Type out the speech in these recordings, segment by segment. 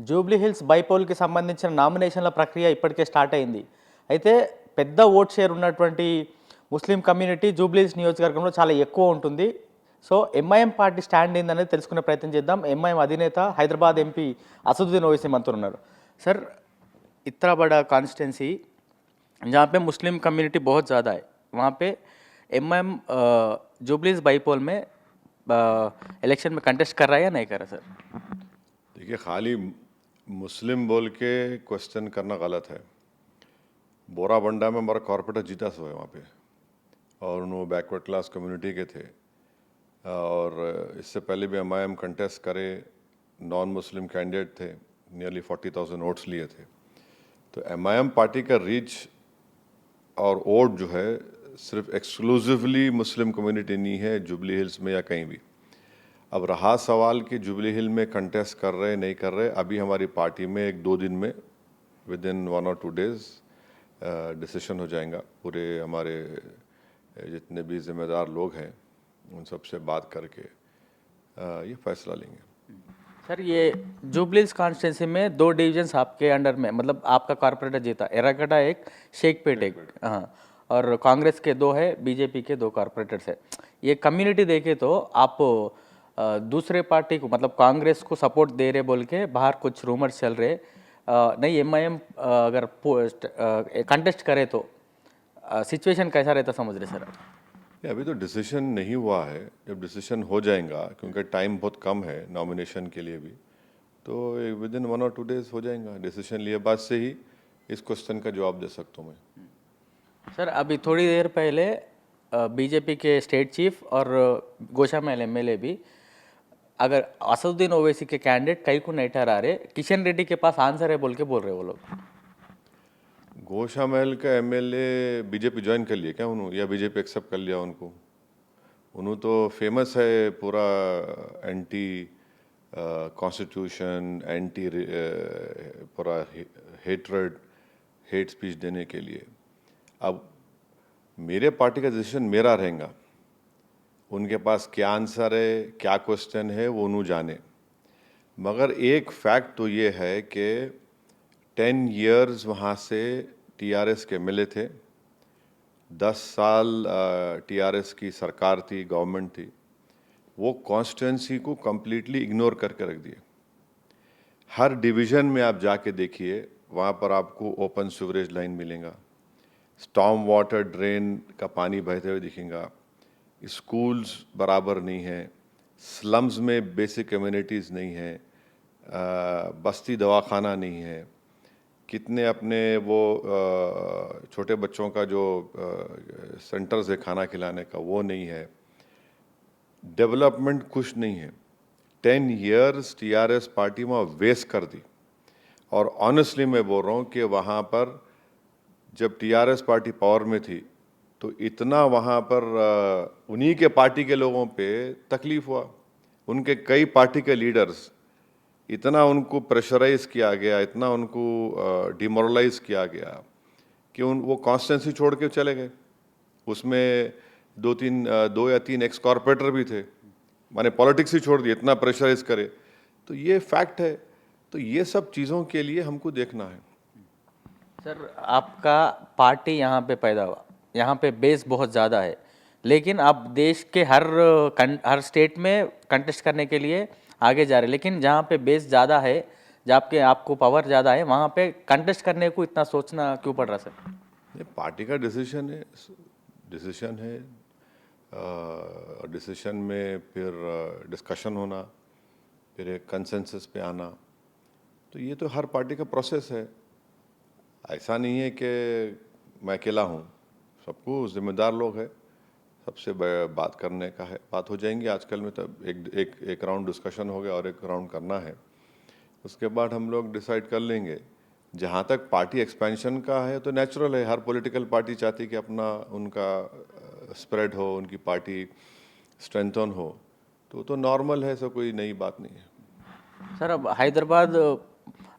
Jubilee Hills బైపోల్కి సంబంధించిన నామినేషన్ల ప్రక్రియ ఇప్పటికే స్టార్ట్ అయింది. అయితే పెద్ద ఓట్ షేర్ ఉన్నటువంటి ముస్లిం కమ్యూనిటీ జూబ్లీ హిల్స్ నియోజకవర్గంలో చాలా ఎక్కువ ఉంటుంది. సో ఎంఐఎం పార్టీ స్టాండ్ ఏందనేది తెలుసుకునే ప్రయత్నం చేద్దాం. ఎంఐఎం అధినేత హైదరాబాద్ ఎంపీ असदुद्दीन ओवैसी మనతో ఉన్నారు. सर, इतना बड़ा कॉन्स्टिट्यूंसी जहाँ पे मुस्लिम कम्युनिटी बहुत ज़्यादा है, वहाँ पे एमआईएम जुबली हिल्स बाईपोल में इलेक्शन में कंटेस्ट कर रहा है या नहीं कर रहा सर? देखिए, खाली मुस्लिम बोल के क्वेश्चन करना गलत है। बोराबंडा में हमारा कॉर्पोरेटर जीता सो है वहाँ पे, और वो बैकवर्ड क्लास कम्युनिटी के थे। और इससे पहले भी एमआईएम कंटेस्ट करे, नॉन मुस्लिम कैंडिडेट थे, नियरली 40,000 वोट्स लिए थे। तो एमआईएम पार्टी का रीच और वोट जो है सिर्फ एक्सक्लूसिवली मुस्लिम कम्युनिटी नहीं है जुबली हिल्स में या कहीं भी। अब रहा सवाल कि जुबली हिल में कंटेस्ट कर रहे नहीं कर रहे, अभी हमारी पार्टी में 1-2 दिन में विद इन 1 और 2 डेज डिसीजन हो जाएगा। पूरे हमारे जितने भी जिम्मेदार लोग हैं उन सब से बात करके ये फैसला लेंगे। सर, ये जुबली हिल्स कॉन्स्टिट्यूंसी में 2 डिविजन्स आपके अंडर में, मतलब आपका कॉर्पोरेटर जीता, एर्रागड्डा एक, शेखपेट एक, हाँ, और कांग्रेस के 2 है, बीजेपी के 2 कॉर्पोरेटर्स है। ये कम्युनिटी देखे तो आप दूसरे पार्टी को, मतलब कांग्रेस को सपोर्ट दे रहे बोल के बाहर कुछ रूमर्स चल रहे, नहीं एमआईएम अगर कंटेस्ट करे तो सिचुएशन कैसा रहता समझ रहे सर? अभी तो डिसीजन नहीं हुआ है। जब डिसीजन हो जाएगा, क्योंकि टाइम बहुत कम है नॉमिनेशन के लिए भी, तो विद इन 1 और 2 डेज हो जाएगा। डिसीजन लिए बाद से ही इस क्वेश्चन का जवाब दे सकता हूँ मैं। सर, अभी थोड़ी देर पहले बीजेपी के स्टेट चीफ और गोशामहल एमएलए भी, अगर असदुद्दीन ओवैसी के कैंडिडेट कई को नहीं ठहरा रहे, किशन रेड्डी के पास आंसर है बोल के बोल रहे वो लोग। गोशामहल का एमएलए बीजेपी ज्वाइन कर लिया क्या उन्होंने, या बीजेपी एक्सेप्ट कर लिया उनको? उन्होंने तो फेमस है पूरा एंटी कॉन्स्टिट्यूशन, एंटी पूरा हेट्रेड, हेट स्पीच देने के लिए। अब मेरे पार्टी का डिसीजन मेरा रहेगा, उनके पास क्या आंसर है, क्या क्वेश्चन है, वो उन्होंने जाने। मगर एक फैक्ट तो ये है कि 10 इयर्स वहाँ से टीआरएस के एमएलए थे, 10 साल टीआरएस की सरकार थी, गवर्नमेंट थी। वो कॉन्स्टिट्यूंसी को कम्प्लीटली इग्नोर करके रख दिए। हर डिवीज़न में आप जाके देखिए, वहाँ पर आपको ओपन सीवरेज लाइन मिलेगा, स्टॉर्म वाटर ड्रेन का पानी बहते हुए दिखेगा, स्कूल्स बराबर नहीं हैं, स्लम्स में बेसिक कम्युनिटीज़ नहीं हैं, बस्ती दवाखाना नहीं है, कितने अपने वो छोटे बच्चों का जो सेंटर्स है खाना खिलाने का, वो नहीं है। डेवलपमेंट कुछ नहीं है। 10 इयर्स टीआरएस पार्टी में वेस्ट कर दी। और ऑनेस्टली मैं बोल रहा हूँ कि वहाँ पर जब टीआरएस पार्टी पावर में थी तो इतना वहाँ पर उन्हीं के पार्टी के लोगों पे तकलीफ हुआ। उनके कई पार्टी के लीडर्स, इतना उनको प्रेशराइज किया गया, इतना उनको डिमोरलाइज किया गया कि वो कॉन्स्टिट्यूंसी छोड़ के चले गए। उसमें 2 या 3 एक्स कॉर्पोरेटर भी थे, माने पॉलिटिक्स ही छोड़ दिए, इतना प्रेशराइज करे। तो ये फैक्ट है। तो ये सब चीज़ों के लिए हमको देखना है। सर, आपका पार्टी यहाँ पे पैदा हुआ, यहाँ पे बेस बहुत ज़्यादा है, लेकिन आप देश के हर स्टेट में कंटेस्ट करने के लिए आगे जा रहे, लेकिन जहाँ पे बेस ज़्यादा है, जहाँ पे आपको पावर ज़्यादा है, वहाँ पे कंटेस्ट करने को इतना सोचना क्यों पड़ रहा सर? ये पार्टी का डिसीजन है, डिसीजन में फिर डिस्कशन होना, फिर एक कंसेंसस पे आना, तो ये तो हर पार्टी का प्रोसेस है। ऐसा नहीं है कि मैं अकेला हूँ, सबको जिम्मेदार लोग हैं, सबसे बात करने का है, बात हो जाएंगी। आजकल में तो एक राउंड डिस्कशन हो गया और एक राउंड करना है, उसके बाद हम लोग डिसाइड कर लेंगे। जहाँ तक पार्टी एक्सपेंशन का है तो नेचुरल है, हर पॉलिटिकल पार्टी चाहती है कि अपना उनका स्प्रेड हो, उनकी पार्टी स्ट्रेंथन हो, तो नॉर्मल है, ऐसा कोई नई बात नहीं है। सर, अब हैदराबाद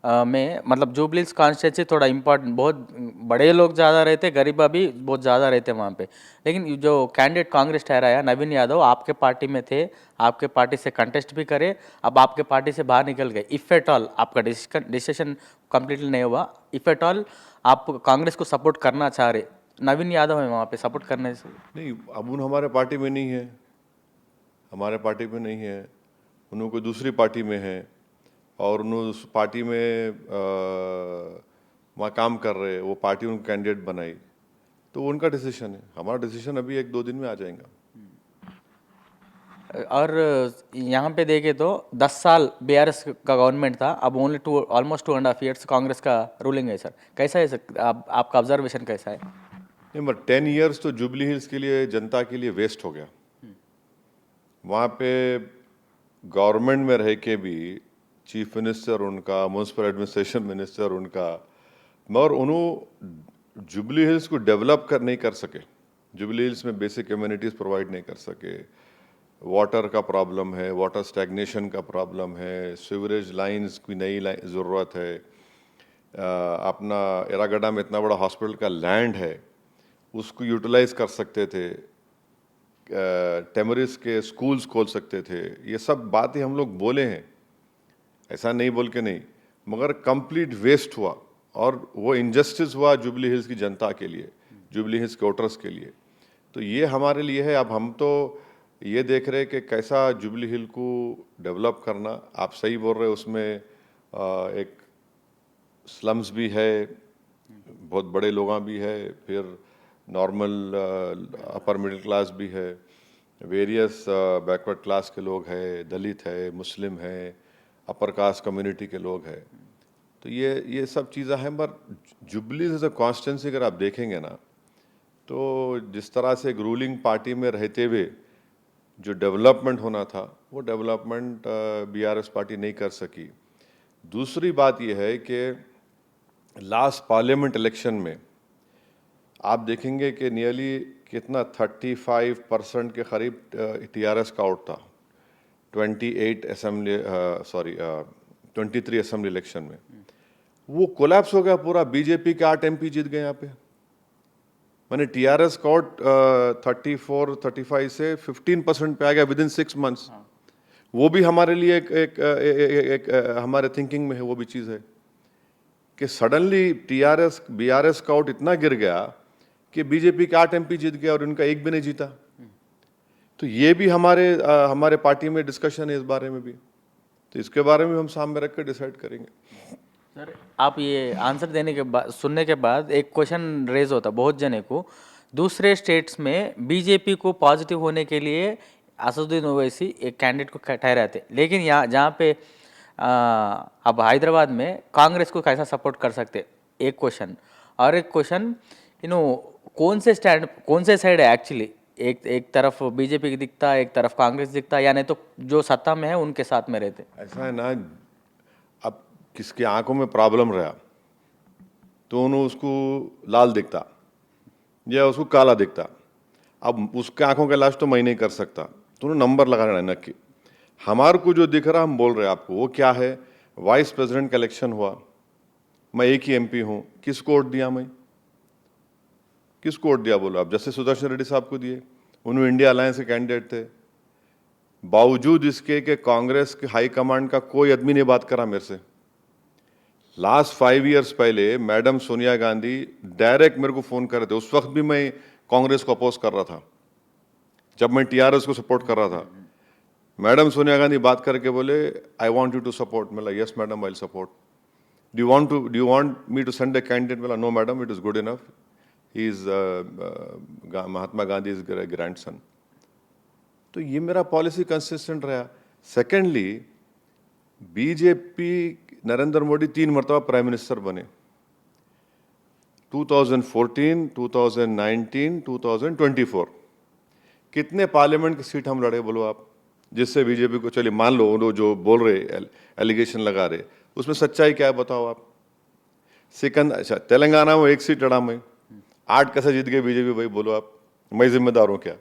में मतलब जुबलीस कॉन्स्टिट्यूंसी थोड़ा इम्पोर्टेंट, बहुत बड़े लोग ज़्यादा रहते, गरीबा भी बहुत ज़्यादा रहते वहाँ पे। लेकिन जो कैंडिडेट कांग्रेस ठहराया नवीन यादव, आपके पार्टी में थे, आपके पार्टी से कंटेस्ट भी करे, अब आपके पार्टी से बाहर निकल गए। इफ़ एट ऑल आपका डिसीजन कम्प्लीटली नहीं हुआ, इफ़ एट ऑल आप कांग्रेस को सपोर्ट करना चाह रहे, नवीन यादव है वहाँ पे, सपोर्ट करने से नहीं, अब उन हमारे पार्टी में नहीं है, हमारे पार्टी में नहीं है, उन्होंने कोई दूसरी पार्टी में है और उन्होंने उस पार्टी में वहाँ काम कर रहे, वो पार्टी उनको कैंडिडेट बनाई, तो वो उनका डिसीजन है। हमारा डिसीजन अभी 1-2 दिन में आ जाएगा। और यहाँ पे देखे तो 10 साल बीआरएस का गवर्नमेंट था, अब ओनली ऑलमोस्ट 2.5 ईयर्स कांग्रेस का रूलिंग है सर। कैसा है सर, आपका ऑब्जर्वेशन कैसा है? नहीं, मगर 10 ईयर्स तो जुबली हिल्स के लिए, जनता के लिए वेस्ट हो गया। वहाँ पे गवर्नमेंट में रह के भी चीफ मिनिस्टर उनका, म्यूनसिपल एडमिनिस्ट्रेशन मिनिस्टर उनका, मगर उन्होंने जुबली हिल्स को डेवलप नहीं कर सके। जुबली हिल्स में बेसिक कम्युनिटीज़ प्रोवाइड नहीं कर सके। वाटर का प्रॉब्लम है, वाटर स्टैग्नेशन का प्रॉब्लम है, सीवरेज लाइंस की नई ज़रूरत है। अपना एरागड्डा में इतना बड़ा हॉस्पिटल का लैंड है, उसको यूटिलाइज कर सकते थे, टेमरिस के स्कूल्स खोल सकते थे। ये सब बातें हम लोग बोले हैं, ऐसा नहीं बोल के नहीं, मगर कंप्लीट वेस्ट हुआ और वो इनजस्टिस हुआ जुबली हिल्स की जनता के लिए, जुबली हिल्स के वोटर्स के लिए। तो ये हमारे लिए है। अब हम तो ये देख रहे हैं कि कैसा जुबली हिल को डेवलप करना। आप सही बोल रहे हैं, उसमें एक स्लम्स भी है, बहुत बड़े लोग भी है, फिर नॉर्मल अपर मिडिल क्लास भी है, वेरियस बैकवर्ड क्लास के लोग हैं, दलित है, मुस्लिम है, अपर कास्ट कम्युनिटी के लोग हैं। तो ये सब चीज़ें हैं। पर जुबली एज अ कॉन्स्टिट्यूंसी अगर आप देखेंगे ना, तो जिस तरह से एक रूलिंग पार्टी में रहते हुए जो डेवलपमेंट होना था, वो डेवलपमेंट बीआरएस पार्टी नहीं कर सकी। दूसरी बात यह है कि लास्ट पार्लियामेंट इलेक्शन में आप देखेंगे कि नियरली कितना 35% के करीब टीआरएस का आउट था 23 असेंबली इलेक्शन में। वो कोलैप्स हो गया पूरा। बीजेपी के 8 एमपी जीत गए यहाँ पे। मैंने टीआरएस का आउट 34-35 से 15% पे आ गया विद इन 6 मंथ्स। वो भी हमारे लिए एक हमारे थिंकिंग में है, वो भी चीज़ है कि सडनली टीआरएस बीआरएस का आउट इतना गिर गया कि बीजेपी के 8 एमपी जीत गया और उनका एक भी नहीं जीता। तो ये भी हमारे पार्टी में डिस्कशन है इस बारे में भी, तो इसके बारे में हम सामने रख कर डिसाइड करेंगे। सर, आप ये आंसर देने के बाद, सुनने के बाद एक क्वेश्चन रेज होता बहुत जने को, दूसरे स्टेट्स में बीजेपी को पॉजिटिव होने के लिए असदुद्दीन ओवैसी एक कैंडिडेट को ठहराते, लेकिन यहाँ जहाँ पे अब हैदराबाद में कांग्रेस को कैसा सपोर्ट कर सकते, एक क्वेश्चन। और एक क्वेश्चन, कौन से साइड है एक्चुअली, एक तरफ बीजेपी की दिखता, एक तरफ कांग्रेस दिखता, या नहीं तो जो सत्ता में है उनके साथ में रहते। ऐसा है ना, अब किसकी आंखों में प्रॉब्लम रहा तो उन्हें उसको लाल दिखता या उसको काला दिखता। अब उसके आंखों का इलाज तो मैं नहीं कर सकता, तो उन्हें नंबर लगाना है नक्की। हमारे को जो दिख रहा हम बोल रहे हैं आपको, वो क्या है? वाइस प्रेसिडेंट का इलेक्शन हुआ, मैं एक ही एमपी हूँ, किसको वोट दिया? मैं किसको वोट दिया बोलो आप? जस्टिस सुदर्शन रेड्डी साहब को दिए, उन्होंने इंडिया अलायंस के कैंडिडेट थे। बावजूद इसके कि कांग्रेस के हाई कमांड का कोई आदमी नहीं बात करा मेरे से। लास्ट 5 ईयर्स पहले मैडम सोनिया गांधी डायरेक्ट मेरे को फ़ोन कर रहे थे। उस वक्त भी मैं कांग्रेस को अपोज कर रहा था, जब मैं टीआरएस को सपोर्ट कर रहा था। मैडम सोनिया गांधी बात करके बोले, I want you to support. मैं yes madam, I will support. Do you want me to send a candidate? बोला no madam, it is good enough, he is Mahatma Gandhi is grandson. तो ये मेरा पॉलिसी कंसिस्टेंट रहा। Secondly, BJP Narendra Modi 3 मरतबा prime minister बने, 2014, 2019, 2024। कितने parliament की सीट हम लड़े बोलो आप, जिससे बीजेपी को, चलिए मान लो वो जो बोल रहे एलिगेशन लगा रहे, उसमें सच्चाई क्या है बताओ आप? अच्छा, तेलंगाना में 1 सीट लड़ा मैं, 8 कैसे जीत गए बीजेपी? भाई बोलो आप, मैं जिम्मेदार हूँ क्या?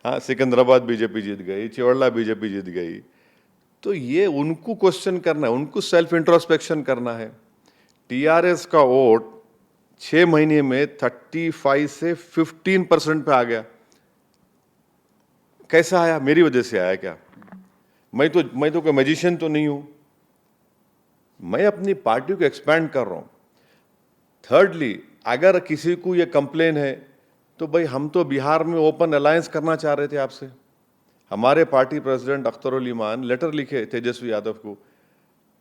हाँ, सिकंदराबाद बीजेपी जीत गई, चिवड़ला बीजेपी जीत गई, तो ये उनको क्वेश्चन करना है, उनको सेल्फ इंट्रोस्पेक्शन करना है। टीआरएस का वोट 6 महीने में 35 से 15% पे आ गया। कैसा आया? मेरी वजह से आया क्या? मैं तो कोई मैजिशियन तो नहीं हूं। मैं अपनी पार्टी को एक्सपैंड कर रहा हूं। थर्डली, अगर किसी को ये कंप्लेन है तो भाई हम तो बिहार में ओपन अलायंस करना चाह रहे थे आपसे। हमारे पार्टी प्रेसिडेंट अख्तर उल ईमान लेटर लिखे तेजस्वी यादव को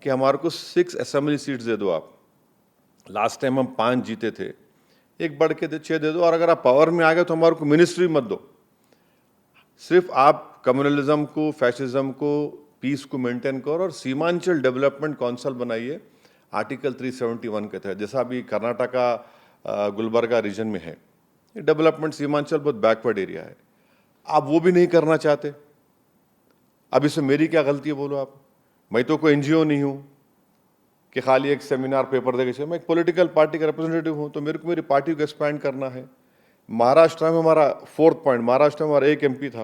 कि हमारे को 6 असेंबली सीट्स दे दो आप। लास्ट टाइम हम 5 जीते थे, एक बढ़ के 6 दे दो, और अगर आप पावर में आ गए तो हमारे को मिनिस्ट्री मत दो। सिर्फ आप कम्युनलिज्म को, फैशिज्म को, पीस को मेंटेन करो और सीमांचल डेवलपमेंट काउंसिल बनाइए आर्टिकल 371 के तहत, जैसा अभी कर्नाटका गुलबर्गा रीजन में है। डेवलपमेंट सीमांचल बहुत बैकवर्ड एरिया है। आप वो भी नहीं करना चाहते। अब इसमें मेरी क्या गलती है बोलो आप? मैं तो कोई एनजीओ नहीं हूं कि खाली एक सेमिनार पेपर देके। मैं एक पॉलिटिकल पार्टी का रिप्रेजेंटेटिव हूं, तो मेरे को मेरी पार्टी को एक्सपैंड करना है। महाराष्ट्र में हमारा 4th पॉइंट, महाराष्ट्र में हमारा एक एमपी था।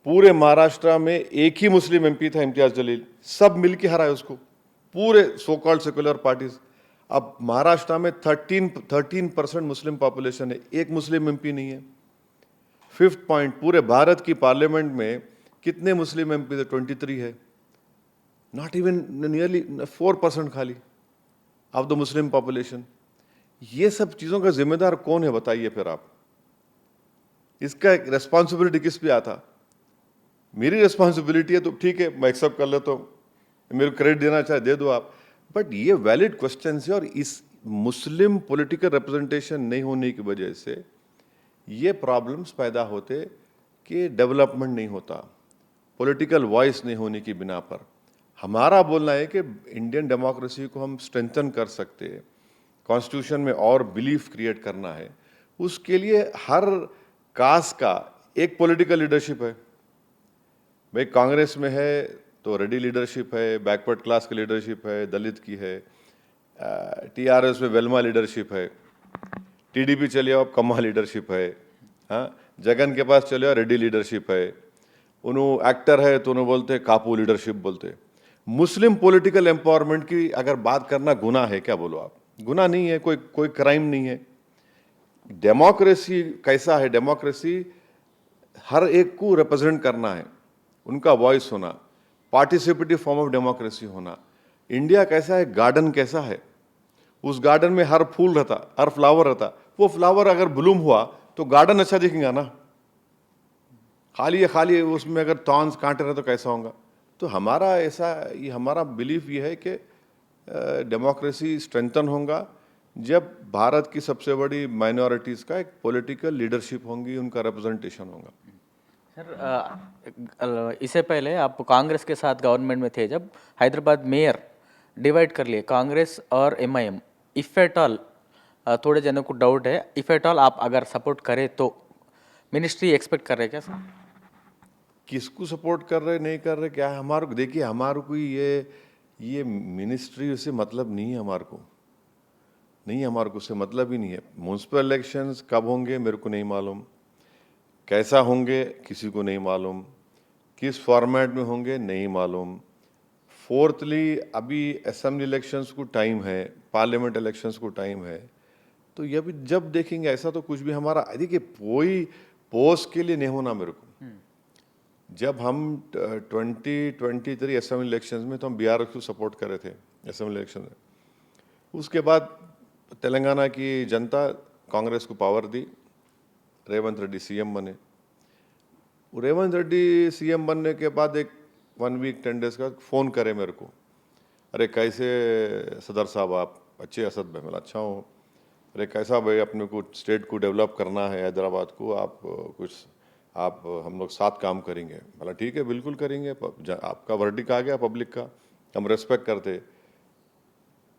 पूरे महाराष्ट्र में एक ही मुस्लिम एमपी था, इम्तियाज जलील। सब मिलके हराए उसको, पूरे सो कॉल्ड सेकुलर पार्टीज। अब महाराष्ट्र में 13% मुस्लिम पॉपुलेशन है, एक मुस्लिम एमपी नहीं है। 5th पॉइंट, पूरे भारत की पार्लियामेंट में कितने मुस्लिम एमपी थे? 23 है। नॉट इवन नियरली 4% खाली ऑफ द मुस्लिम पॉपुलेशन। ये सब चीजों का जिम्मेदार कौन है बताइए फिर आप? इसका रेस्पॉन्सिबिलिटी किस पे आता? मेरी रेस्पॉन्सिबिलिटी है तो ठीक है, मैं एक्सेप्ट कर लेता हूं, मेरे को क्रेडिट देना चाहे दे दो आप। बट ये वैलिड क्वेश्चन है, और इस मुस्लिम पॉलिटिकल रिप्रेजेंटेशन नहीं होने की वजह से ये प्रॉब्लम्स पैदा होते कि डेवलपमेंट नहीं होता, पॉलिटिकल वॉइस नहीं होने की बिना पर। हमारा बोलना है कि इंडियन डेमोक्रेसी को हम स्ट्रेंथन कर सकते हैं, कॉन्स्टिट्यूशन में और बिलीफ क्रिएट करना है। उसके लिए हर कास्ट का एक पॉलिटिकल लीडरशिप है। भाई कांग्रेस में है तो रेड्डी लीडरशिप है, बैकवर्ड क्लास की लीडरशिप है, दलित की है। टीआरएस में वेलमा लीडरशिप है। टीडीपी चले आओ, कम्मा लीडरशिप है। हाँ, जगन के पास चले आओ, रेड्डी लीडरशिप है। उन्होंने एक्टर है तो उन्होंने बोलते कापू लीडरशिप बोलते। मुस्लिम पॉलिटिकल एम्पावरमेंट की अगर बात करना गुनाह है क्या? बोलो आप। गुनाह नहीं है, कोई क्राइम नहीं है। डेमोक्रेसी कैसा है? डेमोक्रेसी हर एक को रिप्रेजेंट करना है, उनका वॉइस होना, पार्टिसिपेटिव फॉर्म ऑफ डेमोक्रेसी होना। इंडिया कैसा है? गार्डन कैसा है? उस गार्डन में हर फूल रहता, हर फ्लावर रहता। वो फ्लावर अगर ब्लूम हुआ तो गार्डन अच्छा दिखेगा ना। खाली उसमें अगर थॉर्न्स कांटे रहे तो कैसा होगा? तो हमारा ऐसा, ये हमारा बिलीफ ये है कि डेमोक्रेसी स्ट्रेंथन होगा जब भारत की सबसे बड़ी माइनॉरिटीज़ का एक पॉलिटिकल लीडरशिप होंगी, उनका रिप्रेजेंटेशन होगा। सर, इससे पहले आप कांग्रेस के साथ गवर्नमेंट में थे जब हैदराबाद मेयर डिवाइड कर लिए कांग्रेस और एमआईएम। इफ़ एट ऑल, थोड़े जनों को डाउट है, इफ़ एट ऑल आप अगर सपोर्ट करें तो मिनिस्ट्री एक्सपेक्ट कर रहे हैं क्या सर? किसको सपोर्ट कर रहे नहीं कर रहे क्या है हमारे को? देखिए, हमारे को ये मिनिस्ट्री से मतलब नहीं है। हमारे को नहीं है, हमारे को उससे मतलब ही नहीं है। म्यूनसिपल इलेक्शंस कब होंगे मेरे को नहीं मालूम, कैसा होंगे किसी को नहीं मालूम, किस फॉर्मेट में होंगे नहीं मालूम। फोर्थली, अभी असेंबली इलेक्शंस को टाइम है, पार्लियामेंट इलेक्शंस को टाइम है। तो ये भी जब देखेंगे, ऐसा तो कुछ भी हमारा देखिए कोई पोस्ट के लिए नहीं होना मेरे को। जब हम 2023 असेंबली इलेक्शंस में तो हम बिहार को सपोर्ट कर रहे थे असेंबली इलेक्शन में। उसके बाद तेलंगाना की जनता कांग्रेस को पावर दी, रेवंत रेड्डी सीएम बने। रेवंत रेड्डी सीएम बनने के बाद एक 1 वीक 10 डेज का फ़ोन करे मेरे को, अरे कैसे सदर साहब आप? अच्छे असद भाई? मैं अच्छा हूँ। अरे कैसा भाई, अपने को स्टेट को डेवलप करना है, हैदराबाद को, आप हम लोग साथ काम करेंगे। बोला ठीक है, बिल्कुल करेंगे। आपका वर्डिक आ गया पब्लिक का, हम रेस्पेक्ट करते।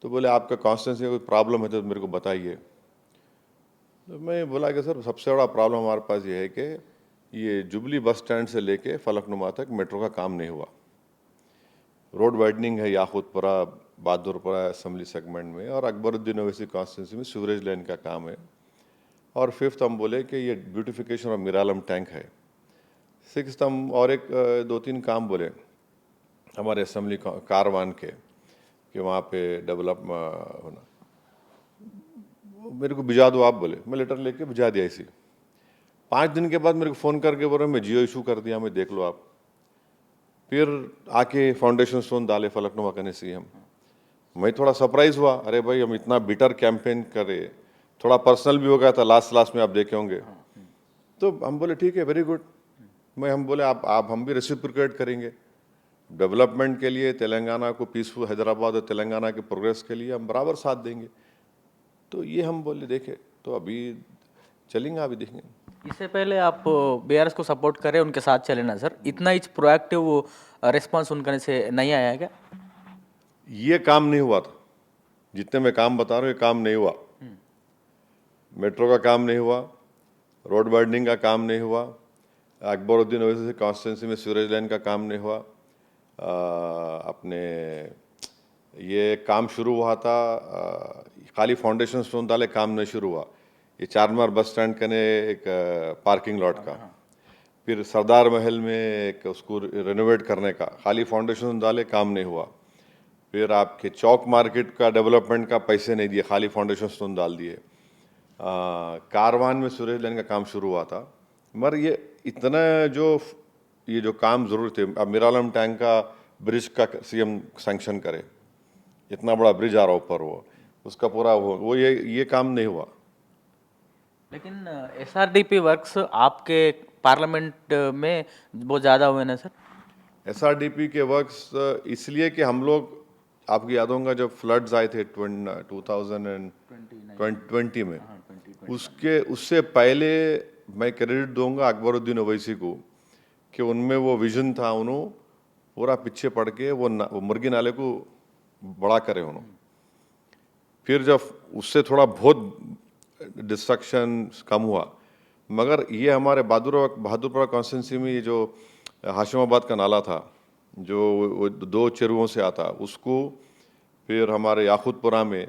तो बोले आपका कॉन्स्टिट्यूंसी में कोई प्रॉब्लम है तो मेरे को बताइए। तो मैं बोला कि सर सबसे बड़ा प्रॉब्लम हमारे पास ये है कि ये जुबली बस स्टैंड से लेके फलकनुमा तक मेट्रो का काम नहीं हुआ। रोड वाइडनिंग है याकूतपुरा बहादुरपुरा असेंबली सेगमेंट में, और अकबरुद्दीन ओवैसी कॉन्स्टिट्यूंसी में सीवरेज लाइन का काम है। और 5th हम बोले कि ये ब्यूटिफिकेशन ऑफ मिरालम टैंक है। 6th हम और एक 2-3 काम बोले। हमारे असेंबली कारवान के कि वहाँ पे डेवलप होना, मेरे को भिजा दो आप बोले, मैं लेटर लेके भिजा दिया इसी। 5 दिन के बाद मेरे को फ़ोन करके बोल रहे मैं जियो इशू कर दिया, मैं देख लो आप। फिर आके फाउंडेशन स्टोन डाले फलकनुमा करने से हम, मैं थोड़ा सरप्राइज हुआ, अरे भाई हम इतना बिटर कैंपेन करे, थोड़ा पर्सनल भी हो गया था, लास्ट में आप देखे होंगे। तो हम बोले ठीक है, वेरी गुड। हम बोले आप हम भी रेसिप्रोकेट करेंगे डेवलपमेंट के लिए, तेलंगाना को पीसफुल, हैदराबाद और तेलंगाना के प्रोग्रेस के लिए हम बराबर साथ देंगे। तो ये हम बोले देखे, तो अभी चलेंगे, अभी देखेंगे। इससे पहले आप बीआरएस को सपोर्ट करें, उनके साथ चले ना सर, इतना ही प्रोएक्टिव रिस्पांस उनके से नहीं आया क्या? ये काम नहीं हुआ था, जितने मैं काम बता रहा हूँ ये काम नहीं हुआ। मेट्रो का काम नहीं हुआ, रोड वाइडनिंग का काम नहीं हुआ, अकबरुद्दीन ओवैसी कॉन्स्टिट्यूंसी में सीवरेज लाइन का काम नहीं हुआ, अपने ये काम शुरू हुआ था, खाली फाउंडेशन स्टोन डाले, काम नहीं शुरू हुआ। ये चारमीनार बस स्टैंड के ने एक पार्किंग लॉट का, फिर सरदार महल में एक उसको रेनोवेट करने का, खाली फाउंडेशन डाले, काम नहीं हुआ। फिर आपके चौक मार्केट का डेवलपमेंट का पैसे नहीं दिए, खाली फाउंडेशन स्टोन डाल दिए। कारवान में सूरज लाइन का काम शुरू हुआ था, मगर ये इतना जो काम जरूर थे। अब मिरालम टैंक का ब्रिज का सीएम सैंक्शन करे, इतना बड़ा ब्रिज आ रहा ऊपर, वो उसका पूरा वो ये काम नहीं हुआ। लेकिन एसआरडीपी वर्क्स आपके पार्लियामेंट में बहुत ज़्यादा हुए ना सर? एसआरडीपी के वर्क्स इसलिए कि हम लोग, आपकी याद होगा जब फ्लड्स आए थे 2020 में, उससे पहले मैं क्रेडिट दूंगा अकबरुद्दीन ओवैसी को कि उनमें वो विजन था, उन्होंने पूरा पीछे पड़ के वो मुर्गी नाले को बड़ा करे उन्होंने। फिर जब उससे थोड़ा बहुत डिस्ट्रक्शन कम हुआ, मगर ये हमारे बहादुरपुरा कॉन्स्टिट्यूंसी में ये जो हाशिमाबाद का नाला था, जो वो 2 चेरुओं से आता, उसको फिर हमारे याकूतपुरा में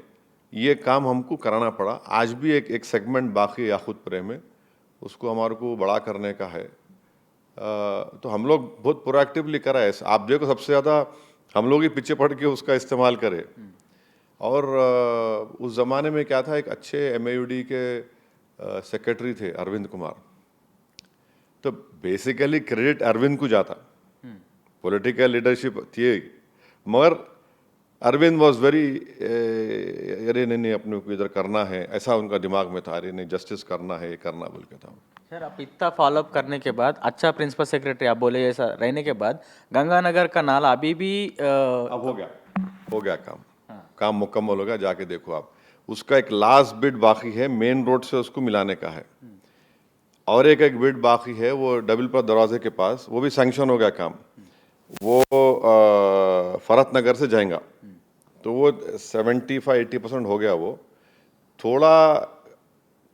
ये काम हमको कराना पड़ा। आज भी एक सेगमेंट बाकी याकूतपुरे में, उसको हमारे को बड़ा करने का है। तो हम लोग बहुत प्रोएक्टिवली करा है। आप देखो सबसे ज़्यादा हम लोग ही पीछे पड़ के उसका इस्तेमाल करें। और उस ज़माने में क्या था, एक अच्छे एमएयूडी के सेक्रेटरी थे अरविंद कुमार, तो बेसिकली क्रेडिट अरविंद को जाता, पॉलिटिकल लीडरशिप थी, मगर अरविंद वॉज वेरी, अरे नहीं अपने को इधर करना है, ऐसा उनका दिमाग में था, अरे नहीं जस्टिस करना है, ये करना बोल के था। सर आप इतना फॉलोअप करने के बाद, अच्छा प्रिंसिपल सेक्रेटरी आप बोले ऐसा रहने के बाद, गंगानगर का नाला अभी भी अब हो गया काम मुकम्मल हो गया, जाके देखो आप। उसका एक लास्ट बिट बाकी है, मेन रोड से उसको मिलाने का है, और एक बिट बाकी है, वो डबलपुरा दरवाजे के पास, वो भी सैंक्शन हो गया काम। वो फरत नगर से जाएगा, तो वो 75-80% हो गया। वो थोड़ा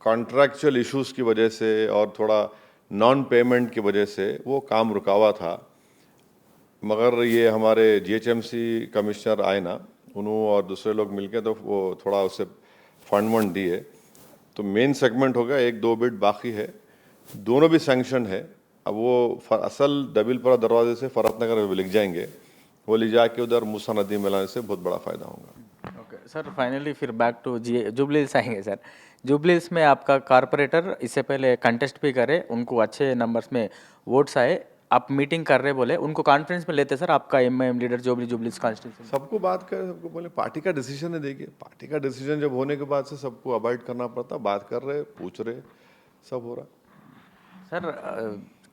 कॉन्ट्रैक्चुअल इश्यूज की वजह से और थोड़ा नॉन पेमेंट की वजह से वो काम रुका हुआ था, मगर ये हमारे जीएचएमसी कमिश्नर आए ना, उन्होंने और दूसरे लोग मिलके तो वो थोड़ा उससे फंड दिए, तो मेन सेगमेंट हो गया। 1-2 बिट बाकी है, दोनों भी सैंक्शन है। अब वो असल डबलपुरा दरवाजे से फरत नगर लिख जाएंगे, वो ले जाके उधर मूसा नदी मिलाने से बहुत बड़ा फायदा होगा। ओके सर, फाइनली फिर बैक टू जुबली हिल्स आएंगे सर। जुबली हिल्स में आपका कारपोरेटर इससे पहले कंटेस्ट भी करे, उनको अच्छे नंबर्स में वोट्स आए, आप मीटिंग कर रहे बोले, उनको कॉन्फ्रेंस में लेते सर आपका MIM leader jubilee hills constituency? सबको बात करें, सबको बोले पार्टी का डिसीजन है। देखिए पार्टी का डिसीजन जब होने के बाद से सबको अवॉइड करना पड़ता, बात कर रहे, पूछ रहे, सब हो रहा। सर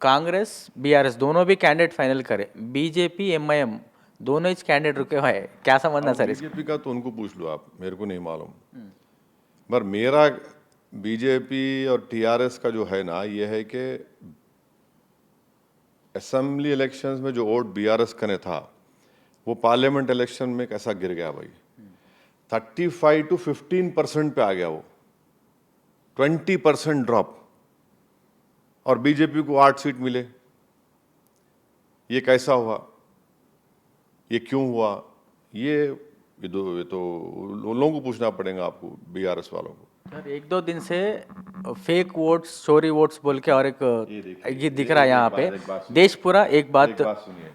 कांग्रेस बीआरएस दोनों भी कैंडिडेट फाइनल करे, बीजेपी एमआईएम दोनों ही कैंडिडेट रुके हुए हैं, क्या समझना सर इसका? बीजेपी का तो उनको पूछ लो आप, मेरे को नहीं मालूम। पर मेरा बीजेपी और टीआरएस का जो है ना, ये है कि असेंबली इलेक्शंस में जो वोट बीआरएस का ने था, वो पार्लियामेंट इलेक्शन में कैसा गिर गया भाई, 35-15% पे आ गया वो, 20% ड्रॉप, और बीजेपी को 8 सीट मिले। ये कैसा हुआ, ये क्यों हुआ? ये तो उन लोगों को पूछना पड़ेगा आपको, बीआरएस वालों को। सर 1-2 दिन से फेक वोट्स, चोरी वोट्स बोल के और एक ये दिख रहा है यहाँ पे, देश पूरा एक बात सुनिए,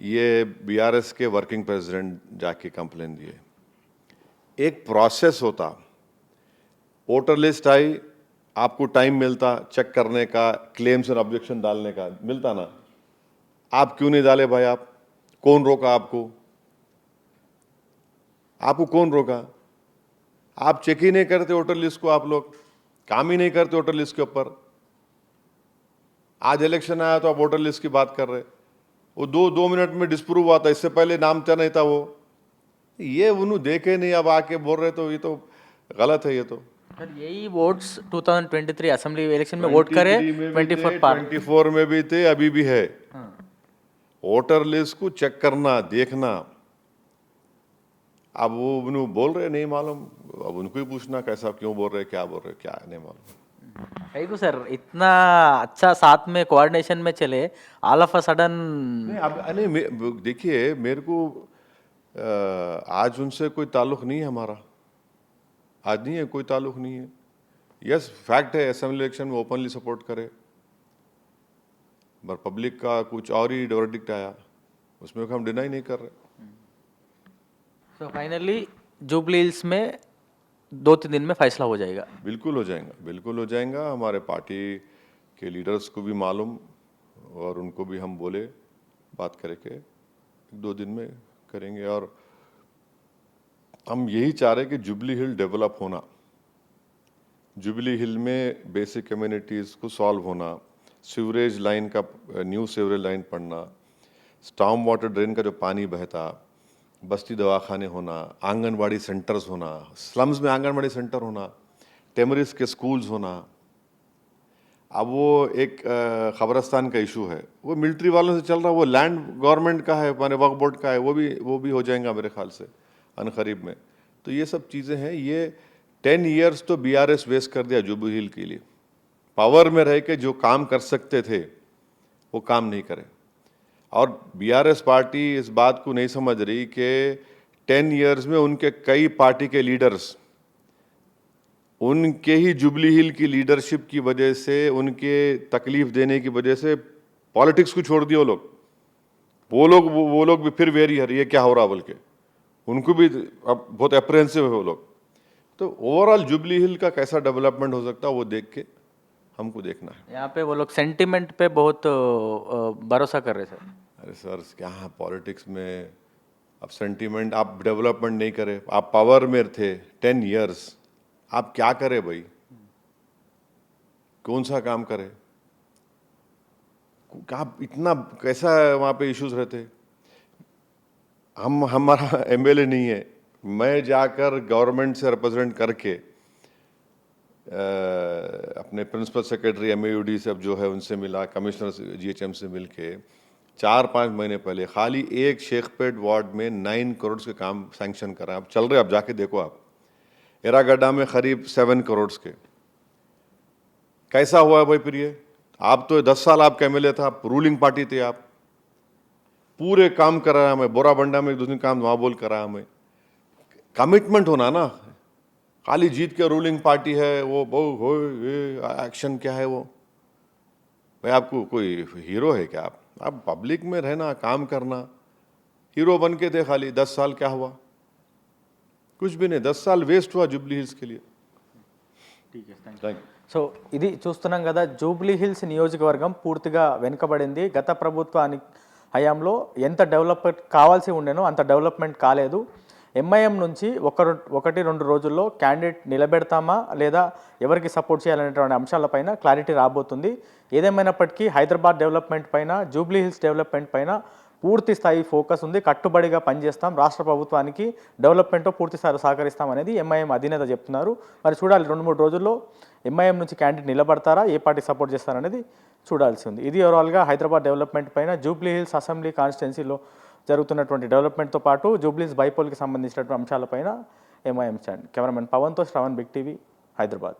ये बीआरएस के वर्किंग प्रेसिडेंट जाके कंप्लेन दिए। एक प्रोसेस होता, वोटर लिस्ट आई, आपको टाइम मिलता चेक करने का, क्लेम्स और ऑब्जेक्शन डालने का, मिलता ना? आप क्यों नहीं डाले भाई? आप कौन रोका आपको? आपको कौन रोका? आप चेक ही नहीं करते वोटर लिस्ट को, आप लोग काम ही नहीं करते वोटर लिस्ट के ऊपर। आज इलेक्शन आया तो आप वोटर लिस्ट की बात कर रहे, वो दो मिनट में डिस्प्रूव हुआ था, इससे पहले नाम क्या नहीं था वो। ये उन्होंने देखे नहीं, अब आके बोल रहे, तो ये तो गलत है। ये तो सर यही वोट्स 2023 असेंबली इलेक्शन में वोट करे, 24 पार 24 में भी थे, अभी भी है। वोटर लिस्ट को चेक करना, देखना। अब वो उन्होंने बोल रहे नहीं मालूम, अब उनको ही पूछना कैसा, क्यों बोल रहे, क्या बोल रहे, क्या नहीं मालूम। है तो सर, इतना अच्छा साथ में कोऑर्डिनेशन में चले, ऑल ऑफ अ सडन। नहीं अब देखिए, मेरे को आज उनसे कोई ताल्लुक नहीं है हमारा, आज नहीं है, कोई ताल्लुक नहीं है। यस, फैक्ट है, असेंबली इलेक्शन में ओपनली सपोर्ट करे, पर पब्लिक का कुछ और ही वर्डिक्ट आया, उसमें हम डिनाई नहीं कर रहे। सो फाइनली जुबली हिल्स में 2-3 दिन में फैसला हो जाएगा। बिल्कुल हो जाएगा, बिल्कुल हो जाएगा। हमारे पार्टी के लीडर्स को भी मालूम, और उनको भी हम बोले बात करके 1-2 दिन में करेंगे। और हम यही चाह रहे हैं कि जुबली हिल डेवलप होना, जुबली हिल में बेसिक कम्युनिटीज़ को सॉल्व होना, सीवरेज लाइन का, न्यू सीवरेज लाइन पड़ना, स्टॉर्म वाटर ड्रेन का जो पानी बहता, बस्ती दवाखाने होना, आंगनवाड़ी सेंटर्स होना, स्लम्स में आंगनवाड़ी सेंटर होना, टेमरिस के स्कूल्स होना। अब वो एक खबरस्तान का इशू है, वो मिलिट्री वालों से चल रहा, वो लैंड गवर्नमेंट का है, माने वक्फ बोर्ड का है, वो भी हो जाएगा मेरे ख्याल से अनकरीब में। तो ये सब चीज़ें हैं। ये 10 ईयर्स तो बीआरएस वेस्ट कर दिया जुबली हिल के लिए। पावर में रह के जो काम कर सकते थे वो काम नहीं करे, और बीआरएस पार्टी इस बात को नहीं समझ रही कि 10 ईयर्स में उनके कई पार्टी के लीडर्स, उनके ही जुबली हिल की लीडरशिप की वजह से, उनके तकलीफ देने की वजह से पॉलिटिक्स को छोड़ दिए वो लोग भी फिर वेरी है, ये क्या हो रहा बोल के, उनको भी अब बहुत अप्रेंसिव है वो लोग। तो ओवरऑल जुबली हिल का कैसा डेवलपमेंट हो सकता है वो देख के हमको देखना है। यहाँ पे वो लोग सेंटिमेंट पे बहुत भरोसा कर रहे सर। अरे सर, क्या है पॉलिटिक्स में, अब सेंटीमेंट, आप डेवलपमेंट नहीं करे, आप पावर में थे 10 ईयर्स, आप क्या करे भाई, कौन सा काम करे, आप इतना कैसा वहाँ पे इश्यूज रहते। हमारा एमएलए नहीं है, मैं जाकर गवर्नमेंट से रिप्रेजेंट करके अपने प्रिंसिपल सेक्रेटरी एमएयूडी से अब जो है उनसे मिला, कमिश्नर जीएचएम से मिलके 4-5 महीने पहले खाली एक शेखपेट वार्ड में 9 करोड़ के काम सैंक्शन करा। अब चल रहे, आप जाके देखो, आप एरागड्डा में करीब 7 करोड़ के। कैसा हुआ है भाई फिर ये? आप तो 10 साल आपका एमएलए था, आप रूलिंग पार्टी थे, आप पूरे काम कराया हमें, बोराबंडा में 2 दिन काम वहाँ बोल कराया हमें। कमिटमेंट होना ना, खाली जीत के रूलिंग पार्टी है वो ये एक्शन क्या है वो भाई? आपको कोई हीरो है क्या? आप पब्लिक में रहना, काम करना। हीरो बन के थे खाली 10 साल, क्या हुआ? कुछ भी नहीं, 10 साल वेस्ट हुआ जुबली हिल्स के लिए। Thank you. సో ఇది చూస్తున్నాం కదా, జూబ్లీ హిల్స్ నియోజకవర్గం పూర్తిగా వెనుకబడింది. గత ప్రభుత్వానికి హయాంలో ఎంత డెవలప్మెంట్ కావాల్సి ఉండేనో అంత డెవలప్మెంట్ కాలేదు. ఎంఐఎం నుంచి 1-2 రోజుల్లో క్యాండిడేట్ నిలబెడతామా లేదా ఎవరికి సపోర్ట్ చేయాలనేటువంటి అంశాలపైన క్లారిటీ రాబోతుంది. ఏదేమైనప్పటికీ హైదరాబాద్ డెవలప్మెంట్ పైన, జూబ్లీ హిల్స్ డెవలప్మెంట్ పైన పూర్తి స్థాయి ఫోకస్ ఉంది. కట్టుబడిగా పనిచేస్తాం, రాష్ట్ర ప్రభుత్వానికి డెవలప్మెంట్లో పూర్తి స్థాయిలో సహకరిస్తాం అనేది ఎంఐఎం అధినేత చెప్తున్నారు. మరి చూడాలి 2-3 రోజుల్లో ఎంఐఎం నుంచి క్యాండిడేట్ నిలబడతారా, ఏ పార్టీ సపోర్ట్ చేస్తారనేది చూడాల్సి ఉంది. ఇది ఓవరాల్గా హైదరాబాద్ డెవలప్మెంట్ పైన, జూబ్లీ హిల్స్ అసెంబ్లీ కాన్స్టిట్యున్సీలో జరుగుతున్నటువంటి డెవలప్మెంట్తో పాటు జూబ్లీ హిల్స్ బైపోల్కి సంబంధించినటువంటి అంశాలపైన ఎంఐఎం స్టాండ్. కెమెరామెన్ పవన్తో శ్రవణ్, బిగ్ టీవీ, హైదరాబాద్.